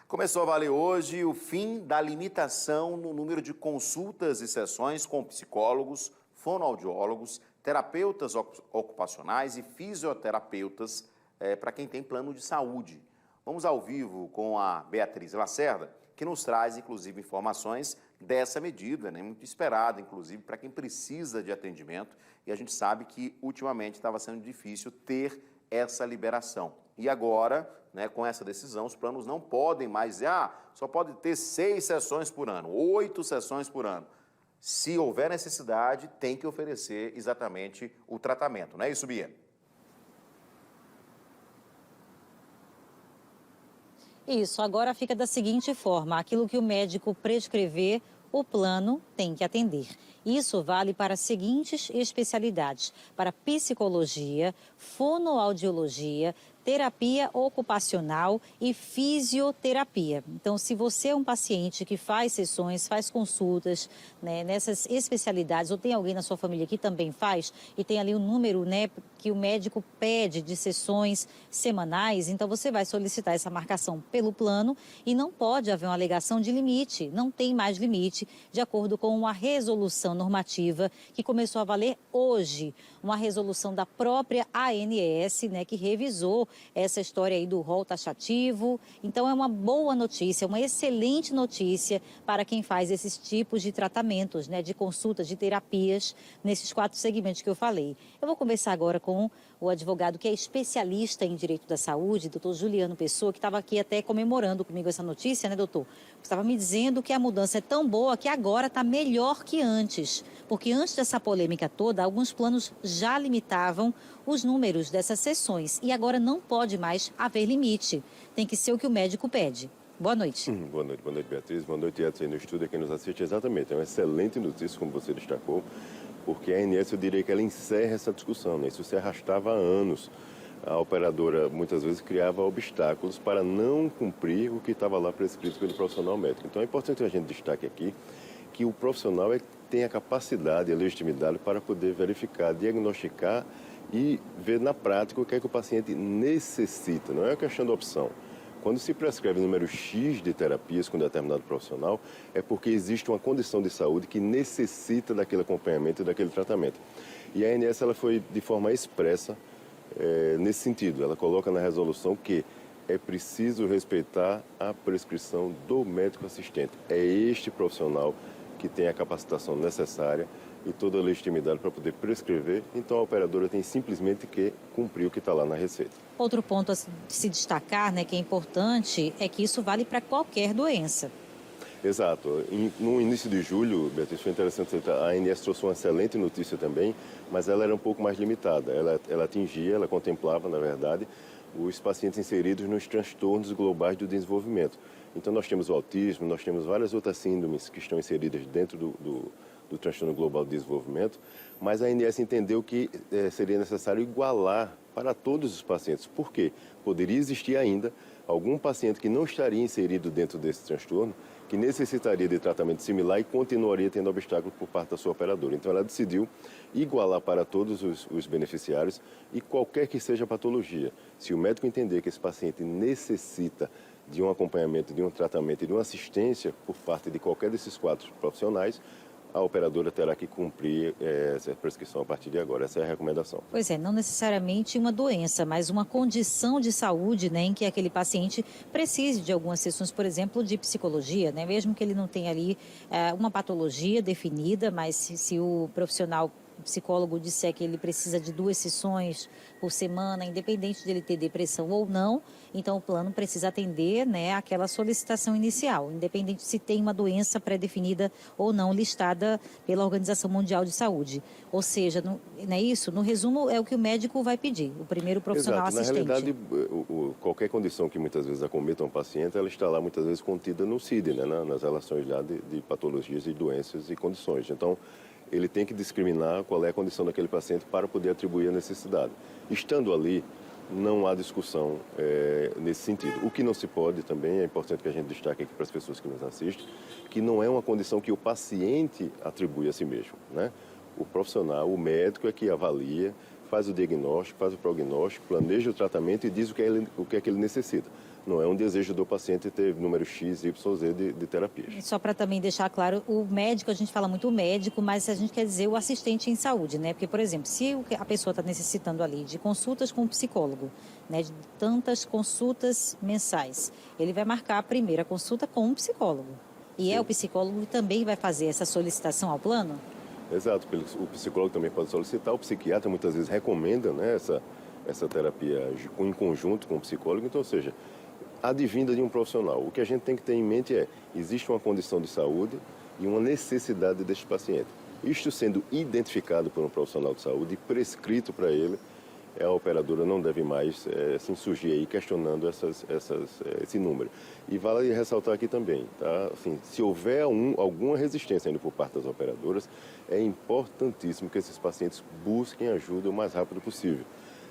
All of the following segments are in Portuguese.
Começou a valer hoje o fim da limitação no número de consultas e sessões com psicólogos, fonoaudiólogos, terapeutas ocupacionais e fisioterapeutas para quem tem plano de saúde. Vamos ao vivo com a Beatriz Lacerda, que nos traz, inclusive, informações dessa medida, né, muito esperada, inclusive, para quem precisa de atendimento. E a gente sabe que, ultimamente, estava sendo difícil ter essa liberação. E agora, né, com essa decisão, os planos não podem mais dizer, só pode ter 6 sessões por ano, 8 sessões por ano. Se houver necessidade, tem que oferecer exatamente o tratamento, não é isso, Bia? Isso, agora fica da seguinte forma, aquilo que o médico prescrever, o plano tem que atender. Isso vale para as seguintes especialidades, para psicologia, fonoaudiologia, terapia ocupacional e fisioterapia. Então, se você é um paciente que faz sessões, faz consultas, né, nessas especialidades, ou tem alguém na sua família que também faz, e tem ali um número, né, que o médico pede de sessões semanais, então você vai solicitar essa marcação pelo plano e não pode haver uma alegação de limite, não tem mais limite, de acordo com uma resolução normativa que começou a valer hoje, uma resolução da própria ANS, né, que revisou essa história aí do rol taxativo. Então é uma boa notícia, uma excelente notícia para quem faz esses tipos de tratamentos, né, de consultas, de terapias, nesses 4 segmentos que eu falei. Eu vou conversar agora com o advogado que é especialista em direito da saúde, doutor Juliano Pessoa, que estava aqui até comemorando comigo essa notícia, né, doutor? Você estava me dizendo que a mudança é tão boa que agora está melhor que antes, porque antes dessa polêmica toda, alguns planos já limitavam os números dessas sessões e agora não pode mais haver limite. Tem que ser o que o médico pede. Boa noite. Boa noite, Beatriz. Boa noite, Edson, aí no estúdio, quem nos assiste. Exatamente, é uma excelente notícia, como você destacou, porque a ANS, eu diria que ela encerra essa discussão, né? Isso se arrastava há anos. A operadora, muitas vezes, criava obstáculos para não cumprir o que estava lá prescrito pelo profissional médico. Então, é importante que a gente destaque aqui que o profissional tem a capacidade e a legitimidade para poder verificar, diagnosticar e ver na prática o que é que o paciente necessita. Não é uma questão de opção. Quando se prescreve número X de terapias com determinado profissional, é porque existe uma condição de saúde que necessita daquele acompanhamento e daquele tratamento. E a ANS ela foi de forma expressa nesse sentido. Ela coloca na resolução que é preciso respeitar a prescrição do médico assistente. É este profissional que tem a capacitação necessária e toda a legitimidade para poder prescrever, então a operadora tem simplesmente que cumprir o que está lá na receita. Outro ponto a se destacar, né, que é importante, é que isso vale para qualquer doença. Exato. No início de julho, Beatriz, foi interessante, a ANS trouxe uma excelente notícia também, mas ela era um pouco mais limitada. Ela atingia, ela contemplava, na verdade, os pacientes inseridos nos transtornos globais do desenvolvimento. Então nós temos o autismo, nós temos várias outras síndromes que estão inseridas dentro do transtorno global do desenvolvimento, mas a ANS entendeu que seria necessário igualar para todos os pacientes. Por quê? Poderia existir ainda algum paciente que não estaria inserido dentro desse transtorno, que necessitaria de tratamento similar e continuaria tendo obstáculo por parte da sua operadora. Então ela decidiu igualar para todos os beneficiários e qualquer que seja a patologia. Se o médico entender que esse paciente necessita de um acompanhamento, de um tratamento e de uma assistência por parte de qualquer desses 4 profissionais, a operadora terá que cumprir essa prescrição a partir de agora. Essa é a recomendação. Pois é, não necessariamente uma doença, mas uma condição de saúde, né, em que aquele paciente precise de algumas sessões, por exemplo, de psicologia, né, mesmo que ele não tenha ali uma patologia definida, mas se o profissional psicólogo disser que ele precisa de 2 sessões por semana, independente de ele ter depressão ou não, então o plano precisa atender, né, aquela solicitação inicial, independente se tem uma doença pré-definida ou não listada pela Organização Mundial de Saúde. Ou seja, não é isso? No resumo, é o que o médico vai pedir, o primeiro profissional assistente. Na realidade, qualquer condição que muitas vezes acometa um paciente, ela está lá muitas vezes contida no CID, né, nas relações lá de patologias e doenças e condições. Então, ele tem que discriminar qual é a condição daquele paciente para poder atribuir a necessidade. Estando ali, não há discussão nesse sentido. O que não se pode também, é importante que a gente destaque aqui para as pessoas que nos assistem, que não é uma condição que o paciente atribui a si mesmo, né? O profissional, o médico é que avalia, faz o diagnóstico, faz o prognóstico, planeja o tratamento e diz o que é que ele necessita. Não é um desejo do paciente ter número X, Y, Z de terapias. Só para também deixar claro, o médico, a gente fala muito o médico, mas a gente quer dizer o assistente em saúde, né? Porque, por exemplo, se a pessoa está necessitando ali de consultas com um psicólogo, né, de tantas consultas mensais, ele vai marcar a primeira consulta com um psicólogo. E é o psicólogo que também vai fazer essa solicitação ao plano? Exato, o psicólogo também pode solicitar, o psiquiatra muitas vezes recomenda, né, essa terapia em conjunto com o psicólogo, então, ou seja, advinda de um profissional. O que a gente tem que ter em mente é, existe uma condição de saúde e uma necessidade deste paciente. Isto sendo identificado por um profissional de saúde e prescrito para ele, a operadora não deve mais se insurgir aí questionando esse número. E vale ressaltar aqui também, tá? Assim, se houver alguma resistência ainda por parte das operadoras, é importantíssimo que esses pacientes busquem ajuda o mais rápido possível.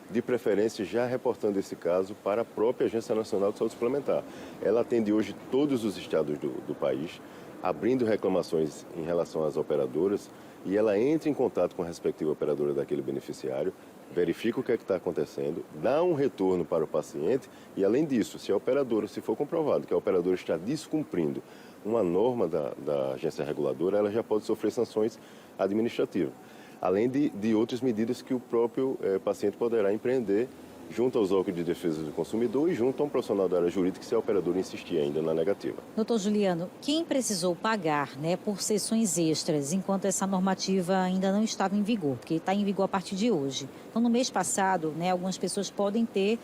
De preferência, já reportando esse caso para a própria Agência Nacional de Saúde Suplementar. Ela atende hoje todos os estados do país, abrindo reclamações em relação às operadoras, e ela entra em contato com a respectiva operadora daquele beneficiário, verifica o que é que está acontecendo, dá um retorno para o paciente e, além disso, se a operadora, se for comprovado que a operadora está descumprindo uma norma da agência reguladora, ela já pode sofrer sanções administrativas, além de outras medidas que o próprio paciente poderá empreender junto aos órgãos de defesa do consumidor e junto a um profissional da área jurídica se a operadora insistir ainda na negativa. Doutor Juliano, quem precisou pagar, né, por sessões extras enquanto essa normativa ainda não estava em vigor, porque está em vigor a partir de hoje. Então, no mês passado, né, algumas pessoas podem ter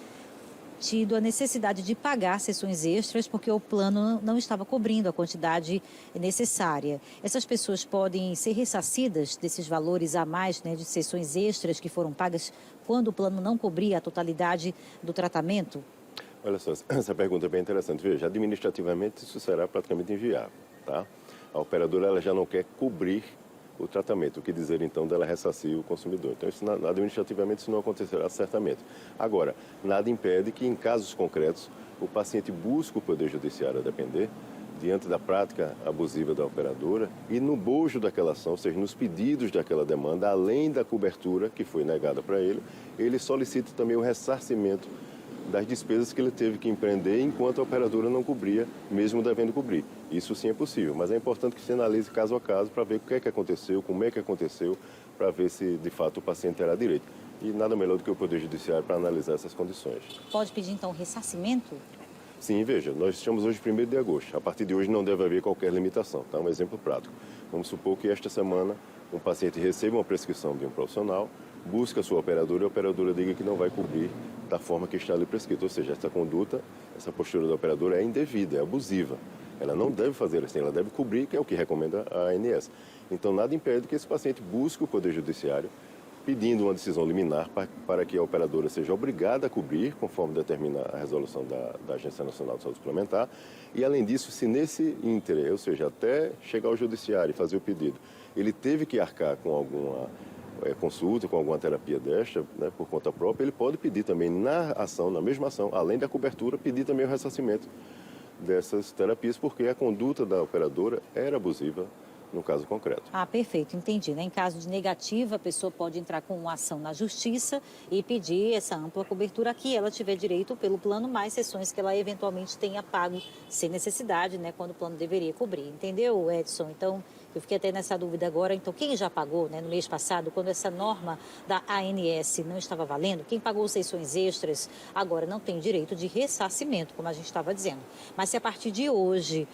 tido a necessidade de pagar sessões extras porque o plano não estava cobrindo a quantidade necessária. Essas pessoas podem ser ressarcidas desses valores a mais, né, de sessões extras que foram pagas quando o plano não cobria a totalidade do tratamento? Olha só, essa pergunta é bem interessante. Veja, administrativamente isso será praticamente inviável, tá? A operadora ela já não quer cobrir o tratamento, o que dizer então dela ressarcir o consumidor. Então, isso, administrativamente isso não acontecerá certamente. Agora, nada impede que em casos concretos o paciente busque o Poder Judiciário a depender, diante da prática abusiva da operadora e no bojo daquela ação, ou seja, nos pedidos daquela demanda, além da cobertura que foi negada para ele, ele solicita também o ressarcimento das despesas que ele teve que empreender enquanto a operadora não cobria, mesmo devendo cobrir. Isso sim é possível, mas é importante que se analise caso a caso para ver o que é que aconteceu, como é que aconteceu, para ver se de fato o paciente terá direito. E nada melhor do que o Poder Judiciário para analisar essas condições. Pode pedir então ressarcimento? Sim, veja, nós estamos hoje 1º de agosto. A partir de hoje não deve haver qualquer limitação, tá? Um exemplo prático. Vamos supor que esta semana um paciente receba uma prescrição de um profissional, busca a sua operadora e a operadora diga que não vai cobrir da forma que está ali prescrito. Ou seja, essa conduta, essa postura da operadora é indevida, é abusiva. Ela não deve fazer assim, ela deve cobrir, que é o que recomenda a ANS. Então, nada impede que esse paciente busque o Poder Judiciário pedindo uma decisão liminar para que a operadora seja obrigada a cobrir, conforme determina a resolução da Agência Nacional de Saúde Suplementar. E, além disso, se nesse íntere, ou seja, até chegar ao judiciário e fazer o pedido, ele teve que arcar com alguma consulta, com alguma terapia desta, né, por conta própria, ele pode pedir também na mesma ação, além da cobertura, pedir também o ressarcimento dessas terapias, porque a conduta da operadora era abusiva no caso concreto. Ah, perfeito, entendi, né? Em caso de negativa, a pessoa pode entrar com uma ação na justiça e pedir essa ampla cobertura que ela tiver direito pelo plano, mais sessões que ela eventualmente tenha pago sem necessidade, né? Quando o plano deveria cobrir. Entendeu, Edson? Então, eu fiquei até nessa dúvida agora. Então, quem já pagou, né, no mês passado, quando essa norma da ANS não estava valendo, quem pagou sessões extras agora não tem direito de ressarcimento, como a gente estava dizendo. Mas se a partir de hoje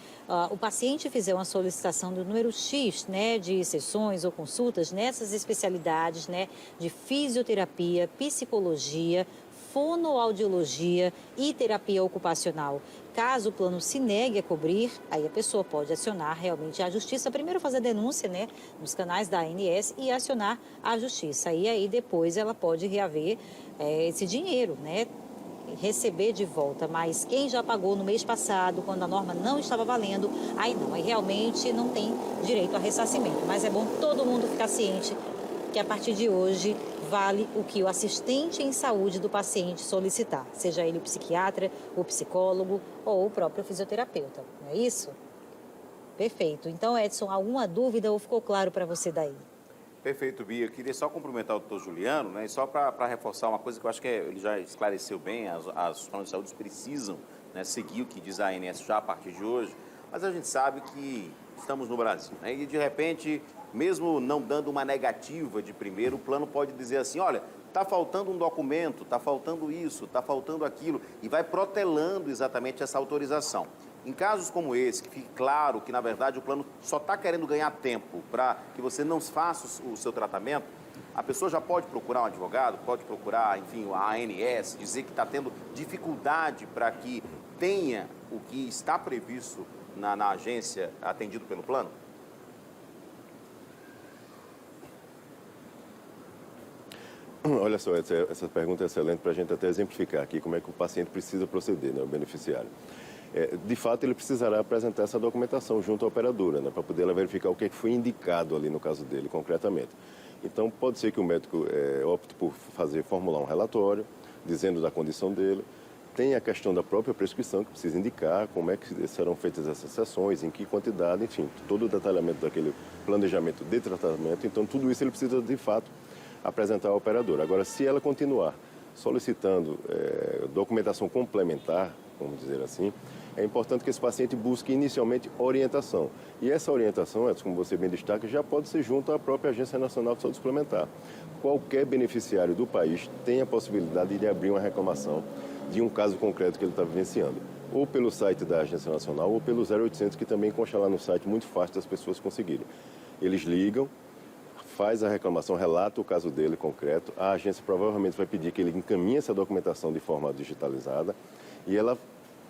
o paciente fizer uma solicitação do número X, né, de sessões ou consultas nessas especialidades, né, de fisioterapia, psicologia, fonoaudiologia e terapia ocupacional. Caso o plano se negue a cobrir, aí a pessoa pode acionar realmente a justiça, primeiro fazer denúncia, né, nos canais da ANS e acionar a justiça. E aí depois ela pode reaver esse dinheiro, né, receber de volta. Mas quem já pagou no mês passado, quando a norma não estava valendo, aí não, aí realmente não tem direito a ressarcimento. Mas é bom todo mundo ficar ciente que a partir de hoje vale o que o assistente em saúde do paciente solicitar, seja ele o psiquiatra, o psicólogo ou o próprio fisioterapeuta, não é isso? Perfeito. Então, Edson, alguma dúvida ou ficou claro para você daí? Perfeito, Bia. Eu queria só cumprimentar o doutor Juliano, né? E só para reforçar uma coisa que eu acho que ele já esclareceu bem, as profissionais de saúde precisam né, seguir o que diz a ANS já a partir de hoje, mas a gente sabe que estamos no Brasil, né? E de repente, mesmo não dando uma negativa de primeiro, o plano pode dizer assim, olha, está faltando um documento, está faltando isso, está faltando aquilo, e vai protelando exatamente essa autorização. Em casos como esse, que fique claro que, na verdade, o plano só está querendo ganhar tempo para que você não faça o seu tratamento, a pessoa já pode procurar um advogado, pode procurar, enfim, a ANS, dizer que está tendo dificuldade para que tenha o que está previsto na agência atendido pelo plano? Olha só, essa pergunta é excelente para a gente até exemplificar aqui como é que o paciente precisa proceder, né, o beneficiário. De fato, ele precisará apresentar essa documentação junto à operadora, né, para poder ela verificar o que foi indicado ali no caso dele, concretamente. Então, pode ser que o médico opte por formular um relatório, dizendo da condição dele. Tem a questão da própria prescrição, que precisa indicar como é que serão feitas essas sessões, em que quantidade, enfim, todo o detalhamento daquele planejamento de tratamento. Então, tudo isso ele precisa, de fato, apresentar à operadora. Agora, se ela continuar solicitando documentação complementar, vamos dizer assim, é importante que esse paciente busque inicialmente orientação. E essa orientação, como você bem destaca, já pode ser junto à própria Agência Nacional de Saúde Suplementar. Qualquer beneficiário do país tem a possibilidade de abrir uma reclamação de um caso concreto que ele está vivenciando, ou pelo site da Agência Nacional, ou pelo 0800, que também consta lá no site, muito fácil das pessoas conseguirem. Eles ligam, faz a reclamação, relata o caso dele concreto, a agência provavelmente vai pedir que ele encaminhe essa documentação de forma digitalizada e ela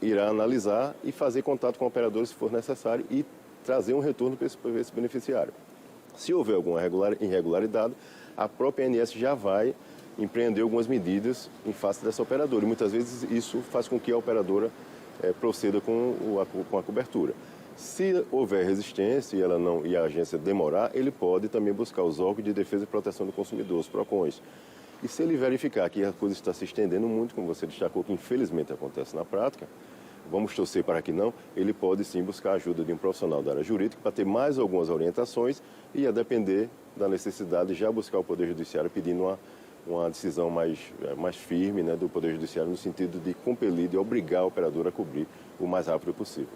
irá analisar e fazer contato com o operador se for necessário e trazer um retorno para esse beneficiário. Se houver alguma irregularidade, a própria ANS já vai empreender algumas medidas em face dessa operadora. E muitas vezes isso faz com que a operadora proceda com a cobertura. Se houver resistência e a agência demorar, ele pode também buscar os órgãos de defesa e proteção do consumidor, os PROCONs. E se ele verificar que a coisa está se estendendo muito, como você destacou, que infelizmente acontece na prática, vamos torcer para que não, ele pode sim buscar a ajuda de um profissional da área jurídica para ter mais algumas orientações e, a depender da necessidade, já buscar o Poder Judiciário pedindo uma decisão mais firme, né, do Poder Judiciário no sentido de compelir, de obrigar a operadora a cobrir o mais rápido possível.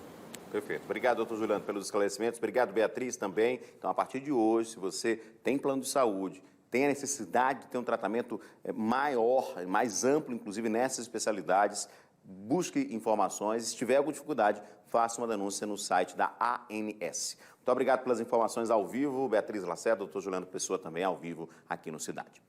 Perfeito. Obrigado, doutor Juliano, pelos esclarecimentos. Obrigado, Beatriz, também. Então, a partir de hoje, se você tem plano de saúde, tem a necessidade de ter um tratamento maior, mais amplo, inclusive nessas especialidades, busque informações. Se tiver alguma dificuldade, faça uma denúncia no site da ANS. Muito obrigado pelas informações ao vivo. Beatriz Lacerda, doutor Juliano Pessoa também ao vivo aqui no Cidade.